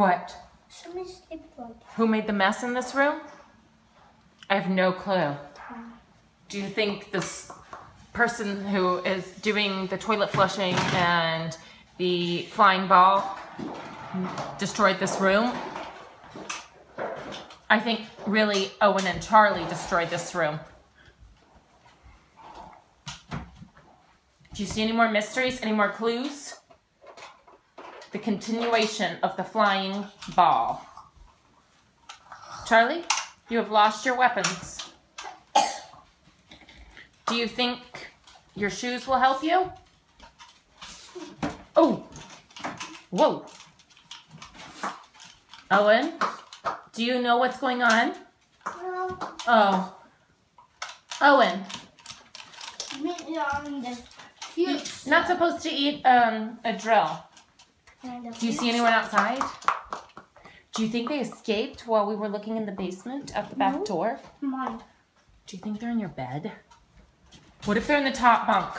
What? Somebody sleepwalking. Who made the mess in this room? I have no clue. Do you think this person who is doing the toilet flushing and the flying ball destroyed this room? I think really Owen and Charlie destroyed this room. Do you see any more mysteries? Any more clues? The continuation of the flying ball. Charlie, you have lost your weapons. Do you think your shoes will help you? Oh! Whoa! Owen, do you know what's going on? No. Oh. Owen. Not supposed to eat a drill. Do you see anyone outside? Do you think they escaped while we were looking in the basement at the back door? Mine. Do you think they're in your bed? What if they're in the top bunk?